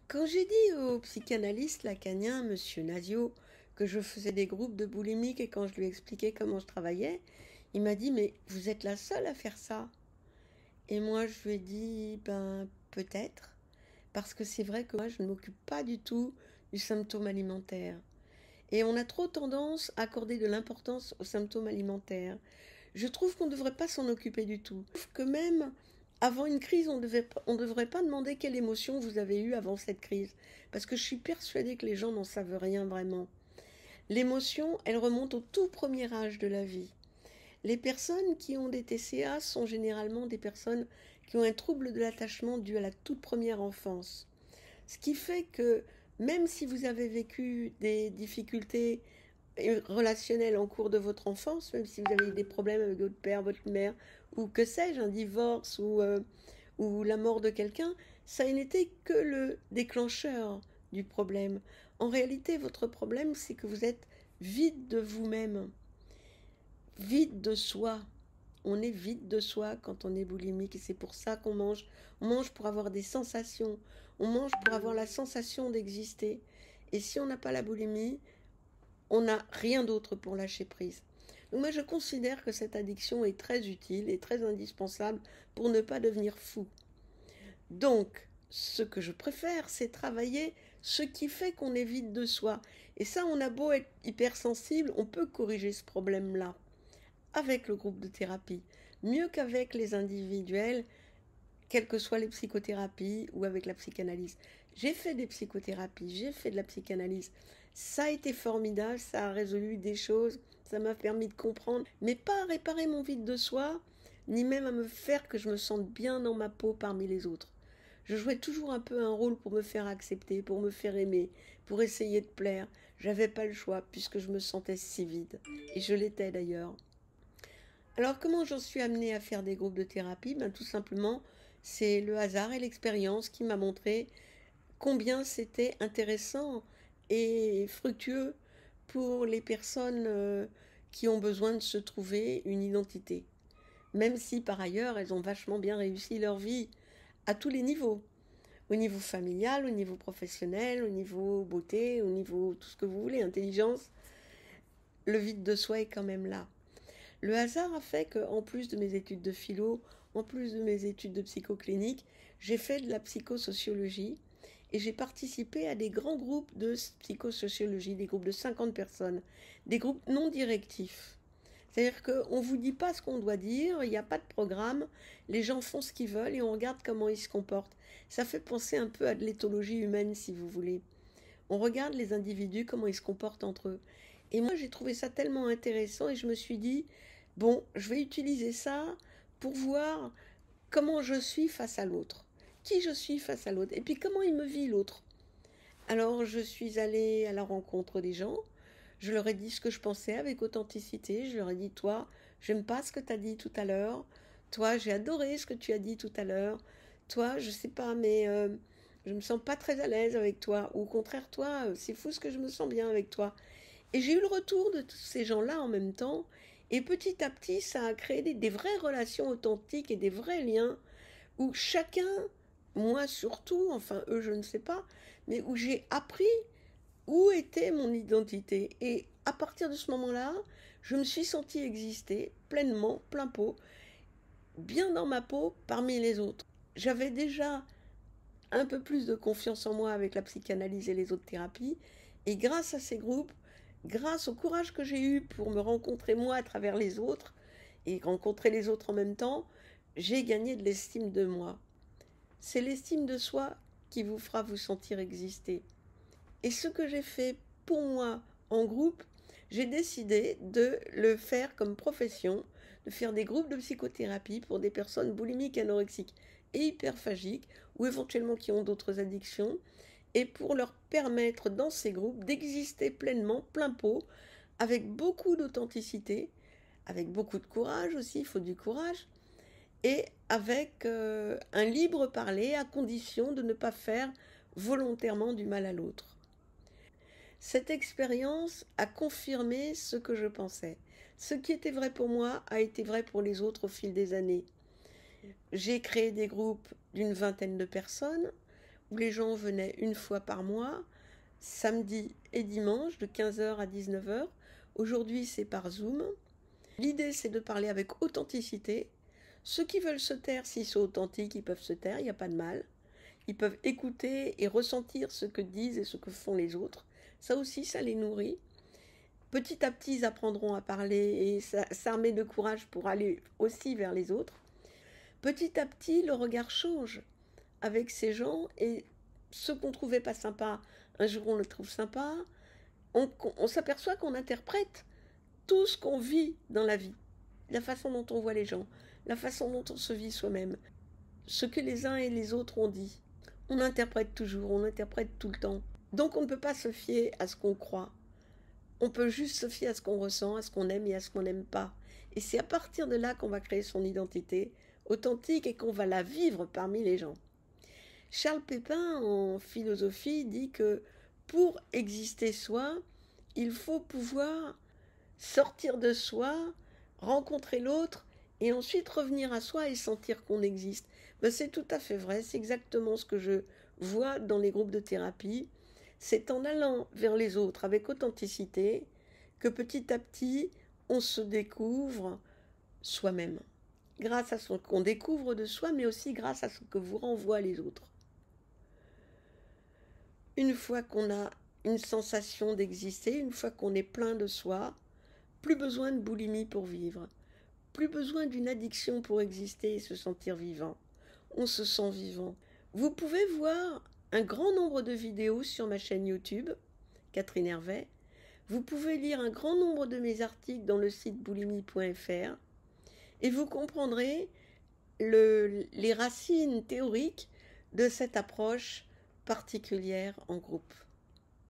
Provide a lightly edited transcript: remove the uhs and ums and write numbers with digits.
Quand j'ai dit au psychanalyste lacanien, Monsieur Nazio, que je faisais des groupes de boulimiques et quand je lui expliquais comment je travaillais, il m'a dit mais vous êtes la seule à faire ça. Et moi je lui ai dit ben peut-être, parce que c'est vrai que moi je ne m'occupe pas du tout du symptôme alimentaire. Et on a trop tendance à accorder de l'importance aux symptômes alimentaires. Je trouve qu'on ne devrait pas s'en occuper du tout. Je trouve que même avant une crise, on ne devrait pas demander quelle émotion vous avez eue avant cette crise. Parce que je suis persuadée que les gens n'en savent rien vraiment. L'émotion, elle remonte au tout premier âge de la vie. Les personnes qui ont des TCA sont généralement des personnes qui ont un trouble de l'attachement dû à la toute première enfance. Ce qui fait que même si vous avez vécu des difficultés relationnelles en cours de votre enfance, même si vous avez eu des problèmes avec votre père, votre mère, ou que sais-je, un divorce ou la mort de quelqu'un, ça n'était que le déclencheur du problème. En réalité, votre problème, c'est que vous êtes vide de vous-même, vide de soi. On est vide de soi quand on est boulimique et c'est pour ça qu'on mange. On mange pour avoir des sensations. On mange pour avoir la sensation d'exister. Et si on n'a pas la boulimie, on n'a rien d'autre pour lâcher prise. Donc moi je considère que cette addiction est très utile et très indispensable pour ne pas devenir fou. Donc ce que je préfère, c'est travailler ce qui fait qu'on est vide de soi. Et ça, on a beau être hypersensible, on peut corriger ce problème-là avec le groupe de thérapie, mieux qu'avec les individuels, quelles que soient les psychothérapies ou avec la psychanalyse. J'ai fait des psychothérapies, j'ai fait de la psychanalyse. Ça a été formidable, ça a résolu des choses, ça m'a permis de comprendre, mais pas à réparer mon vide de soi, ni même à me faire que je me sente bien dans ma peau parmi les autres. Je jouais toujours un peu un rôle pour me faire accepter, pour me faire aimer, pour essayer de plaire. J'avais pas le choix puisque je me sentais si vide. Et je l'étais d'ailleurs. Alors comment j'en suis amenée à faire des groupes de thérapie? Ben, tout simplement, c'est le hasard et l'expérience qui m'a montré combien c'était intéressant et fructueux pour les personnes qui ont besoin de se trouver une identité. Même si par ailleurs elles ont vachement bien réussi leur vie à tous les niveaux. Au niveau familial, au niveau professionnel, au niveau beauté, au niveau tout ce que vous voulez, intelligence, le vide de soi est quand même là. Le hasard a fait qu'en plus de mes études de philo, en plus de mes études de psychoclinique, j'ai fait de la psychosociologie et j'ai participé à des grands groupes de psychosociologie, des groupes de 50 personnes, des groupes non directifs. C'est-à-dire qu'on ne vous dit pas ce qu'on doit dire, il n'y a pas de programme, les gens font ce qu'ils veulent et on regarde comment ils se comportent. Ça fait penser un peu à de l'éthologie humaine, si vous voulez. On regarde les individus, comment ils se comportent entre eux. Et moi, j'ai trouvé ça tellement intéressant et je me suis dit, bon, je vais utiliser ça pour voir comment je suis face à l'autre, qui je suis face à l'autre, et puis comment il me vit l'autre. Alors, je suis allée à la rencontre des gens, je leur ai dit ce que je pensais avec authenticité, je leur ai dit, toi, j'aime pas ce que tu as dit tout à l'heure, toi, j'ai adoré ce que tu as dit tout à l'heure, toi, je sais pas, mais je me sens pas très à l'aise avec toi, ou au contraire, toi, c'est fou ce que je me sens bien avec toi. Et j'ai eu le retour de tous ces gens-là en même temps. Et petit à petit, ça a créé des vraies relations authentiques et des vrais liens où chacun, moi surtout, enfin eux je ne sais pas, mais où j'ai appris où était mon identité. Et à partir de ce moment-là, je me suis sentie exister pleinement, plein pot, bien dans ma peau parmi les autres. J'avais déjà un peu plus de confiance en moi avec la psychanalyse et les autres thérapies. Et grâce à ces groupes, grâce au courage que j'ai eu pour me rencontrer moi à travers les autres et rencontrer les autres en même temps, j'ai gagné de l'estime de moi. C'est l'estime de soi qui vous fera vous sentir exister. Et ce que j'ai fait pour moi en groupe, j'ai décidé de le faire comme profession, de faire des groupes de psychothérapie pour des personnes boulimiques, anorexiques et hyperphagiques, ou éventuellement qui ont d'autres addictions, et pour leur permettre dans ces groupes d'exister pleinement, plein pot, avec beaucoup d'authenticité, avec beaucoup de courage aussi, il faut du courage, et avec un libre parler à condition de ne pas faire volontairement du mal à l'autre. Cette expérience a confirmé ce que je pensais. Ce qui était vrai pour moi a été vrai pour les autres au fil des années. J'ai créé des groupes d'une vingtaine de personnes où les gens venaient une fois par mois, samedi et dimanche, de 15 h à 19 h. Aujourd'hui, c'est par Zoom. L'idée, c'est de parler avec authenticité. Ceux qui veulent se taire, s'ils sont authentiques, ils peuvent se taire, il n'y a pas de mal. Ils peuvent écouter et ressentir ce que disent et ce que font les autres. Ça aussi, ça les nourrit. Petit à petit, ils apprendront à parler et s'armer de courage pour aller aussi vers les autres. Petit à petit, le regard change avec ces gens et ce qu'on trouvait pas sympa, un jour on le trouve sympa. On s'aperçoit qu'on interprète tout ce qu'on vit dans la vie, la façon dont on voit les gens, la façon dont on se vit soi-même, ce que les uns et les autres ont dit. On interprète toujours, on interprète tout le temps. Donc on ne peut pas se fier à ce qu'on croit. On peut juste se fier à ce qu'on ressent, à ce qu'on aime et à ce qu'on n'aime pas. Et c'est à partir de là qu'on va créer son identité authentique et qu'on va la vivre parmi les gens. Charles Pépin, en philosophie, dit que pour exister soi, il faut pouvoir sortir de soi, rencontrer l'autre et ensuite revenir à soi et sentir qu'on existe. Ben, c'est tout à fait vrai, c'est exactement ce que je vois dans les groupes de thérapie. C'est en allant vers les autres avec authenticité que petit à petit, on se découvre soi-même. Grâce à ce qu'on découvre de soi, mais aussi grâce à ce que vous renvoient les autres. Une fois qu'on a une sensation d'exister, une fois qu'on est plein de soi, plus besoin de boulimie pour vivre, plus besoin d'une addiction pour exister et se sentir vivant. On se sent vivant. Vous pouvez voir un grand nombre de vidéos sur ma chaîne YouTube, Catherine Hervet. Vous pouvez lire un grand nombre de mes articles dans le site boulimie.fr et vous comprendrez les racines théoriques de cette approche particulière en groupe.